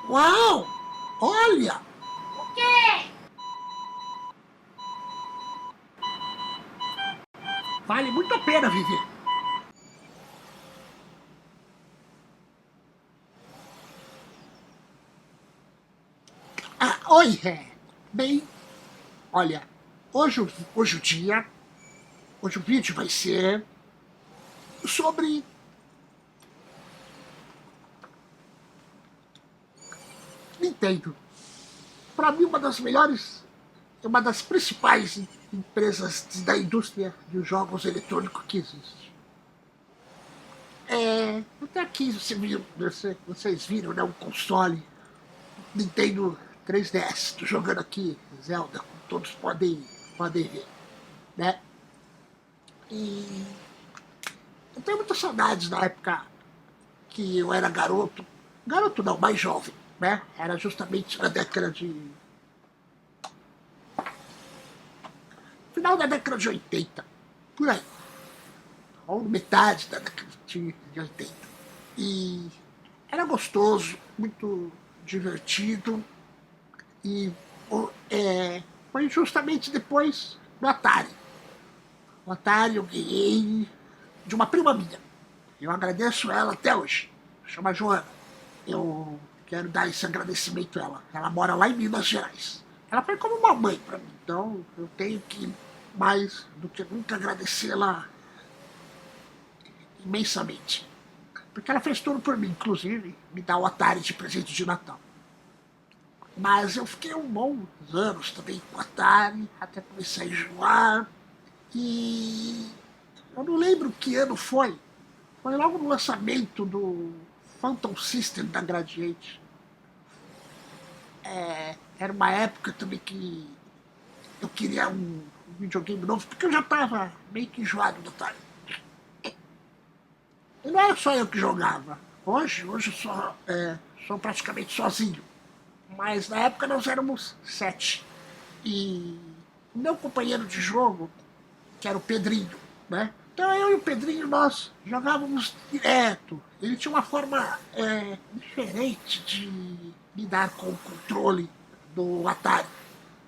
Uau! Olha! O quê? Vale muito a pena viver. Ah, oi, bem, olha, hoje o dia, hoje o vídeo vai ser sobre Nintendo. Para mim, uma das principais empresas da indústria de jogos eletrônicos que existe. Até aqui vocês viram, né, um console Nintendo 3DS. Tô jogando aqui Zelda, como todos podem ver, né? E eu tenho muitas saudades da época que eu era garoto. Garoto não, mais jovem, né? Era justamente na década de... final da década de 80, por aí. Ou metade da década de 80. E era gostoso, muito divertido. E foi justamente depois do Atari. O Atari eu ganhei de uma prima minha. Eu agradeço ela até hoje. Chama Joana. Eu quero dar esse agradecimento a ela. Ela mora lá em Minas Gerais. Ela foi como uma mãe para mim. Então eu tenho que, mais do que nunca, agradecê-la imensamente. Porque ela fez tudo por mim, inclusive me dá o Atari de presente de Natal. Mas eu fiquei um bons anos também com o Atari, até comecei a enjoar. E eu não lembro que ano foi. Foi logo no lançamento do Phantom System da Gradiente. Era uma época também que eu queria um videogame novo, porque eu já estava meio que enjoado do Atari. E não era só eu que jogava. Hoje eu sou praticamente sozinho. Mas na época nós éramos 7. E o meu companheiro de jogo, que era o Pedrinho, né? Então eu e o Pedrinho, nós jogávamos direto. Ele tinha uma forma diferente de lidar com o controle do Atari,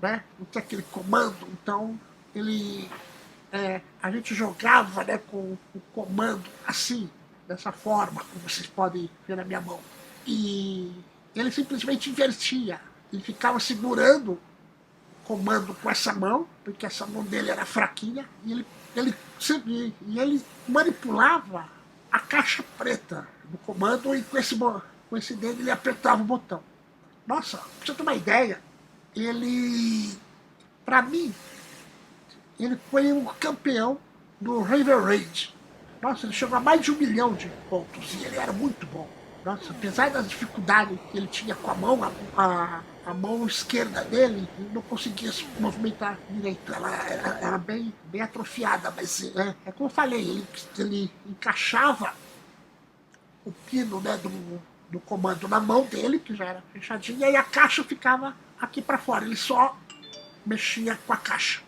né? Não tinha aquele comando, então ele... a gente jogava, né, com o comando assim, dessa forma, como vocês podem ver na minha mão. E ele simplesmente invertia. Ele ficava segurando comando com essa mão, porque essa mão dele era fraquinha, e ele manipulava a caixa preta do comando, e com esse dedo ele apertava o botão. Nossa, pra você ter uma ideia, ele, pra mim, ele foi o campeão do River Raid. Nossa, ele chegou a mais de 1 milhão de pontos, e ele era muito bom. Nossa, apesar das dificuldades que ele tinha com a mão, a mão esquerda dele, ele não conseguia se movimentar direito. Ela era bem atrofiada, mas como eu falei, ele encaixava o pino, né, do comando na mão dele, que já era fechadinha, e a caixa ficava aqui para fora. Ele só mexia com a caixa.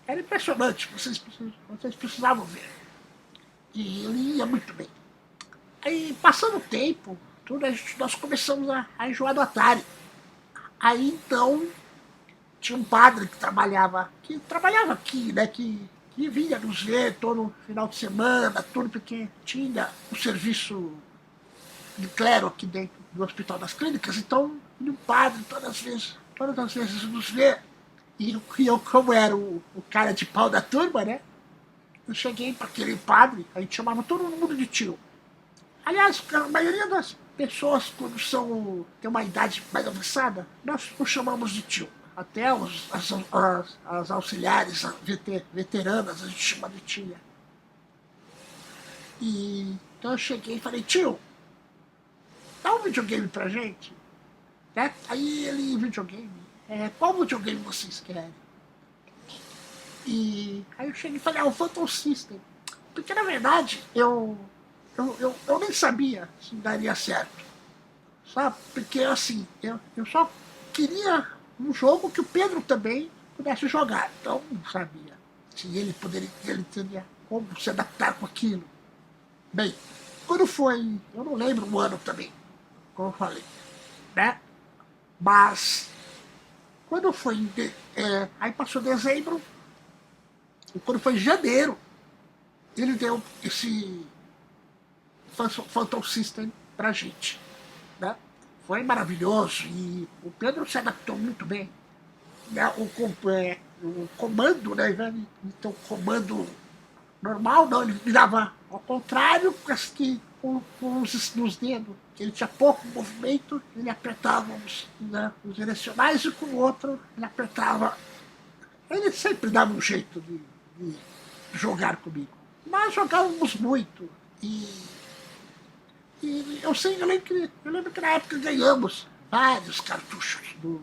Era impressionante, vocês precisavam ver. E ele ia muito bem. Aí, passando o tempo, nós começamos a enjoar do Atari. Aí, então, tinha um padre que trabalhava aqui, né, que vinha nos ver todo final de semana, tudo, porque tinha o serviço de clero aqui dentro do Hospital das Clínicas. Então, o padre todas as vezes nos vê. E eu, como era o cara de pau da turma, né, eu cheguei para aquele padre, a gente chamava todo mundo de tio. Aliás, a maioria das pessoas, quando tem uma idade mais avançada, nós os chamamos de tio. Até as auxiliares, veteranas, a gente chama de tia. E então eu cheguei e falei, tio, dá um videogame pra gente. Né? Aí ele, videogame, qual videogame vocês querem? E aí eu cheguei e falei, o Phantom System. Porque na verdade eu nem sabia se daria certo. Sabe? Porque assim, eu só queria um jogo que o Pedro também pudesse jogar. Então não sabia se ele teria como se adaptar com aquilo. Bem, quando foi, eu não lembro o ano também, como eu falei, né? Mas, quando foi aí passou dezembro, e quando foi janeiro, ele deu esse Phantom System pra gente, né? Foi maravilhoso e o Pedro se adaptou muito bem, né? O comando, né? Então, o comando normal, não, ele virava ao contrário, que com os dedos. Ele tinha pouco movimento, ele apertava os direcionais e com o outro ele apertava. Ele sempre dava um jeito de jogar comigo. Nós jogávamos muito. E eu lembro que na época ganhamos vários cartuchos do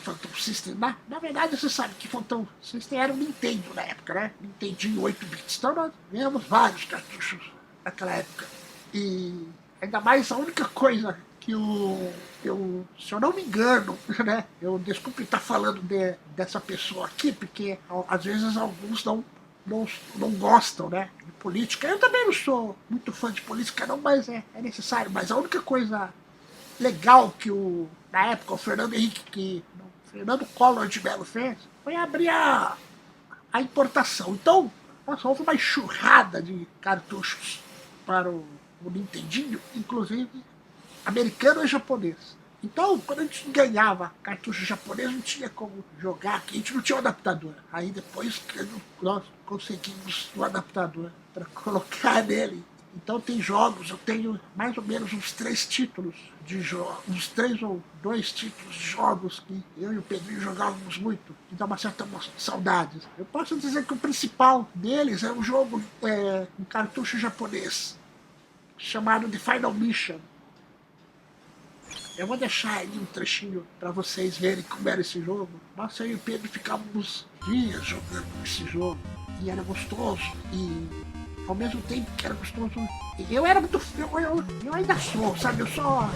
Phantom System. Na verdade, você sabe que Phantom System era o Nintendo na época, né? Nintendinho 8 bits. Então nós ganhamos vários cartuchos naquela época. E ainda mais a única coisa que se eu não me engano, né? Desculpe estar falando dessa pessoa aqui, porque às vezes alguns não gostam, né, de política. Eu também não sou muito fã de política, não, mas é necessário. Mas a única coisa legal que na época, o Fernando Collor de Mello fez foi abrir a importação. Então, nossa, houve uma enxurrada de cartuchos para o Nintendinho, inclusive americano e japonês. Então, quando a gente ganhava cartucho japonês, não tinha como jogar aqui, a gente não tinha um adaptador. Aí depois nós conseguimos um adaptador para colocar nele. Então tem jogos, eu tenho mais ou menos uns 3 títulos de jogos, uns 3 ou 2 títulos de jogos que eu e o Pedrinho jogávamos muito, que dá uma certa saudade. Eu posso dizer que o principal deles é um jogo, um cartucho japonês, chamado The Final Mission. Eu vou deixar aí um trechinho para vocês verem como era esse jogo. Nossa, eu e o Pedro ficávamos dias jogando esse jogo. E era gostoso. E ao mesmo tempo que era gostoso, eu era muito. Eu ainda sou, sabe? Eu só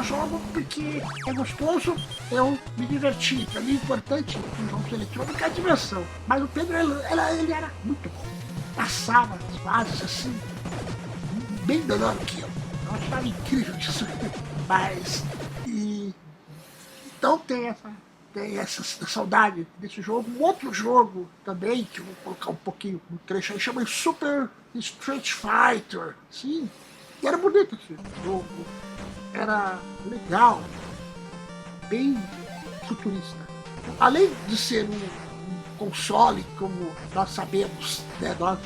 jogo porque é gostoso, eu me diverti. Para mim, o importante em jogos eletrônicos é a diversão. Mas o Pedro, ele era muito bom. Passava as fases assim, bem melhor do que eu. Eu achava incrível isso. Mas. Então tem essa saudade desse jogo. Um outro jogo também, que eu vou colocar um pouquinho no trecho aí, chama Super Street Fighter. Sim, e era bonito esse jogo. Era legal, bem futurista. Além de ser um console, como nós sabemos, né, nós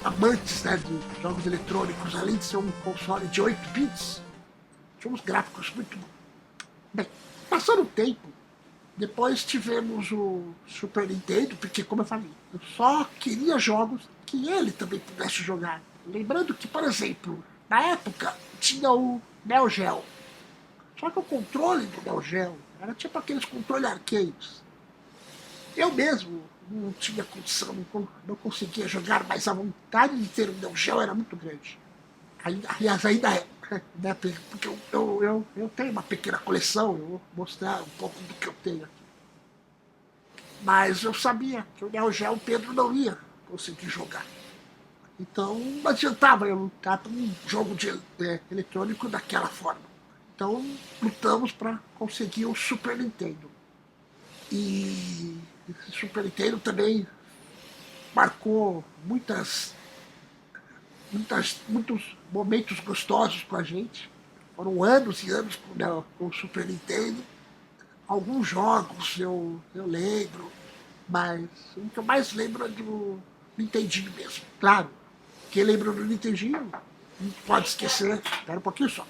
amantes, né, de jogos eletrônicos, além de ser um console de 8 bits, tinha uns gráficos muito bons. Bem, passando o tempo, depois tivemos o Super Nintendo, porque, como eu falei, eu só queria jogos que ele também pudesse jogar. Lembrando que, por exemplo, na época tinha o Neo Geo. Só que o controle do Neo Geo era tipo aqueles controles arcades. Eu mesmo não tinha condição, não conseguia jogar, mas a vontade de ter um Neo Geo era muito grande. Aliás, ainda é. Né, porque eu tenho uma pequena coleção, eu vou mostrar um pouco do que eu tenho aqui. Mas eu sabia que o Neo Geo o Pedro não ia conseguir jogar. Então não adiantava eu lutar por um jogo eletrônico daquela forma. Então lutamos para conseguir o Super Nintendo. E esse Super Nintendo também marcou muitos momentos gostosos com a gente. Foram anos e anos com o Super Nintendo. Alguns jogos eu lembro, mas o que eu mais lembro é do Nintendinho mesmo. Claro, quem lembra do Nintendinho não pode esquecer. Espera um pouquinho só.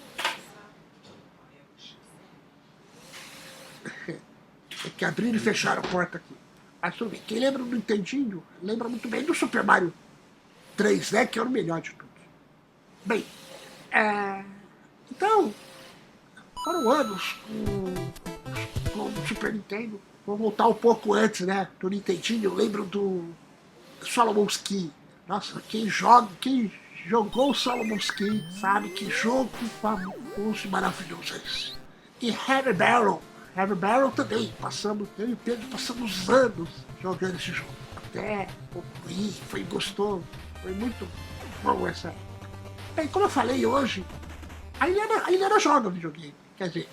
Tem que abrir e fechar a porta aqui. Mas tudo bem. Quem lembra do Nintendinho lembra muito bem do Super Mario 3, né? Que era o melhor de todos. Bem, então, foram anos com o Super Nintendo. Vou voltar um pouco antes, né? Do Nintendinho. Eu lembro do Solomon's Key. Nossa, quem jogou o Solomon's Key sabe que jogo famoso e maravilhoso é esse. E Heavy Barrel. Heavy Barrel também. Eu e o Pedro passamos anos jogando esse jogo. Até concluir, foi gostoso. Foi muito bom essa época. Bem, como eu falei hoje, ainda joga videogame. Quer dizer,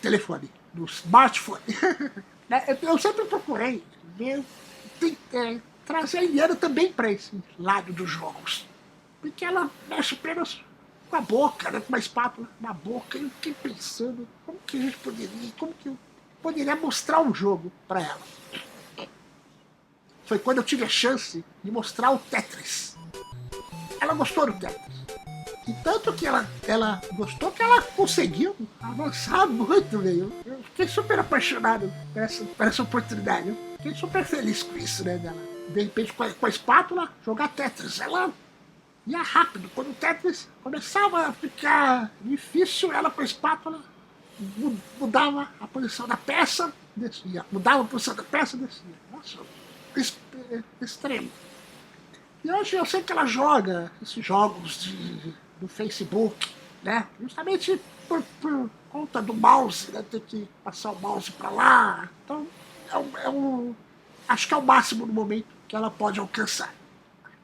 telefone. no smartphone. Né, eu sempre procurei ver, trazer a Eliana também para esse lado dos jogos. Porque ela mexe apenas com a boca, né, com uma espátula na boca. E eu fiquei pensando como que a gente poderia, como que eu poderia mostrar um jogo para ela. Foi quando eu tive a chance de mostrar o Tetris. Ela gostou do Tetris. E tanto que ela gostou que ela conseguiu avançar muito, velho. Eu fiquei super apaixonado por essa oportunidade. Eu fiquei super feliz com isso, né? Dela. De repente, com a espátula, jogar Tetris. Ela ia rápido. Quando o Tetris começava a ficar difícil, ela com a espátula mudava a posição da peça, descia. Mudava a posição da peça, descia. Nossa, extremo. E hoje eu sei que ela joga esses jogos do Facebook, né? Justamente por conta do mouse, né? Ter que passar o mouse para lá. Então, acho que é o máximo no momento que ela pode alcançar.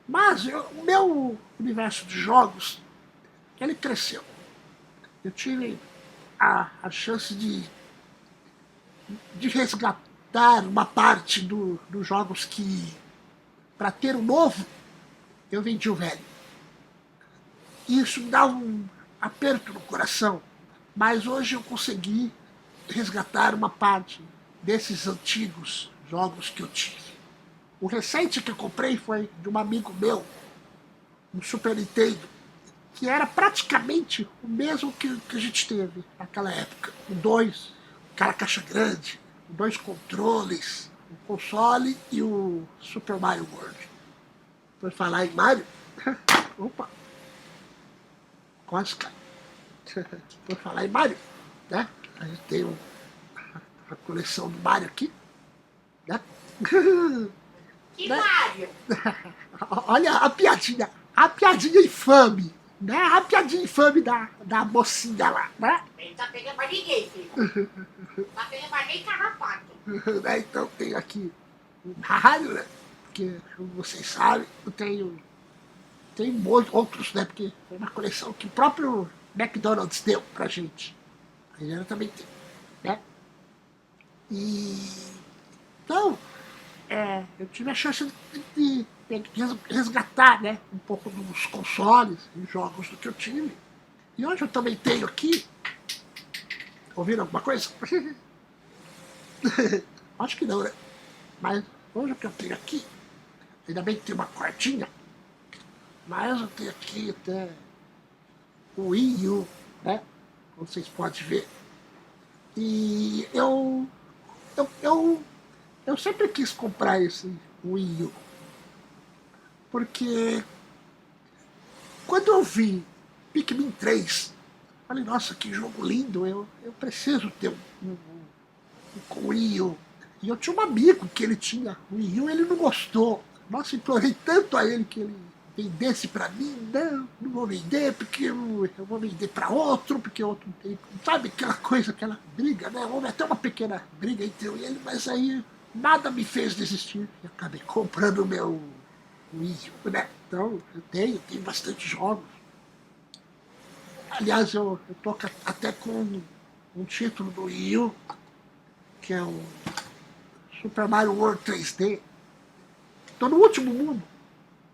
Mas o meu universo de jogos, ele cresceu. Eu tive a chance de resgatar uma parte dos jogos que, para ter o novo, eu vendi o velho. Isso me dá um aperto no coração, mas hoje eu consegui resgatar uma parte desses antigos jogos que eu tive. O recente que eu comprei foi de um amigo meu, um Super Nintendo, que era praticamente o mesmo que a gente teve naquela época. Com aquela caixa grande, com 2 controles, o console e o Super Mario World. Por falar em Mario, opa, quase cai. Por falar em Mario, né? A gente tem a coleção do Mario aqui, né? Que Né? Mário? Olha a piadinha infame, né? A piadinha infame da mocinha lá, né? Ele tá pegando pra ninguém, filho. Tá pegando pra nem carrapato. Né? Então tem aqui o Mario, né? Porque, como vocês sabem, eu tenho outros, né? Porque foi uma coleção que o próprio McDonald's deu pra gente. A Helena também tem, né? E então, eu tive a chance de resgatar, né, um pouco dos consoles e jogos do que eu tive. E hoje eu também tenho aqui. Ouviram alguma coisa? Acho que não, né? Mas hoje o que eu tenho aqui, ainda bem que tem uma quartinha, mas eu tenho aqui até o Wii U, né? Como vocês podem ver. E eu sempre quis comprar esse Wii U. Porque quando eu vi Pikmin 3, falei, nossa, que jogo lindo, eu preciso ter um Wii U. E eu tinha um amigo que ele tinha o Wii U e ele não gostou. Nossa, implorei tanto a ele que ele vendesse pra mim. Não vou vender, porque eu vou vender pra outro, porque outro não tem. Sabe aquela coisa, aquela briga, né? Houve até uma pequena briga entre eu e ele, mas aí nada me fez desistir. Eu acabei comprando o meu Wii U, né? Então, eu tenho bastante jogos. Aliás, eu tô até com um título do Wii U, que é o Super Mario World 3D. Tô no último mundo.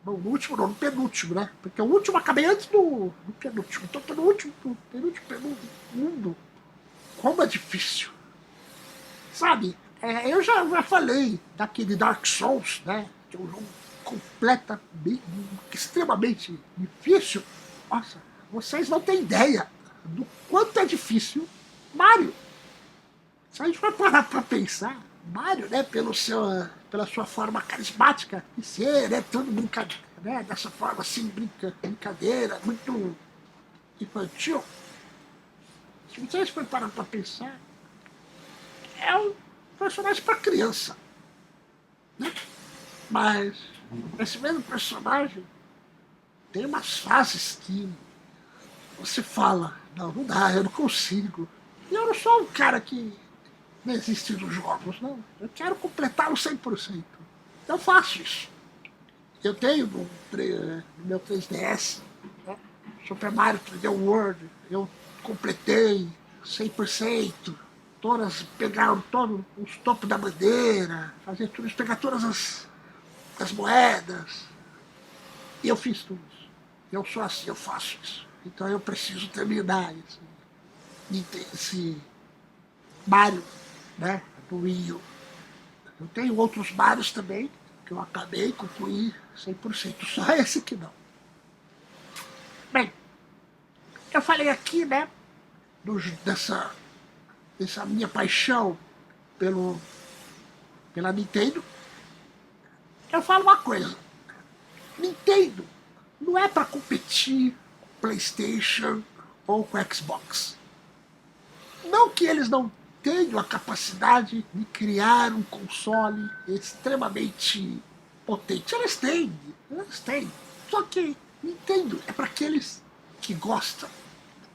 Não, no último não, no penúltimo, né? Porque o último eu acabei antes do penúltimo. Então tô no último, penúltimo mundo. Como é difícil. Sabe? Eu já falei daquele Dark Souls, né? Que é um jogo completamente, extremamente difícil. Nossa, vocês não têm ideia do quanto é difícil Mario. Se a gente vai parar pra pensar, Mario, né, pela sua forma carismática de ser, né, tudo brincadeira, né, dessa forma assim, brincadeira, muito infantil. Se vocês for parar pra pensar, é um personagem pra criança, né? Mas esse mesmo personagem tem umas fases que você fala, não dá, eu não consigo. E eu não sou um cara que não existe nos jogos, não. Eu quero completá-lo 100%. Eu faço isso. Eu tenho no meu 3DS, né, Super Mario 3D World, eu completei 100%. todas, pegar todos os topos da bandeira, fazer tudo isso, pegar todas as moedas. E eu fiz tudo isso. Eu sou assim, eu faço isso. Então eu preciso terminar esse Mario, né, do Wii U. Eu tenho outros Marios também, que eu acabei, concluí 100%. Só esse que não. Bem, eu falei aqui, né, dessa minha paixão pela Nintendo. Eu falo uma coisa. Nintendo não é para competir com PlayStation ou com Xbox. Não que eles não tenham a capacidade de criar um console extremamente potente. Eles têm. Só que Nintendo é para aqueles que gostam,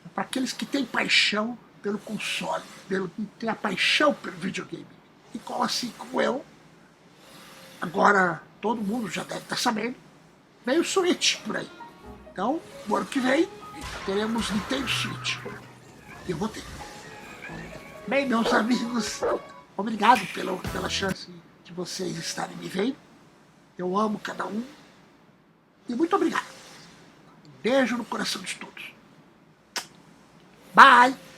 é para aqueles que têm paixão pelo console, que têm a paixão pelo videogame. E assim como eu, agora todo mundo já deve estar sabendo, vem o Switch por aí. Então, no ano que vem, teremos Nintendo Switch. Eu vou ter. Bem, meus amigos, obrigado pela chance de vocês estarem me vendo. Eu amo cada um. E muito obrigado. Um beijo no coração de todos. Bye!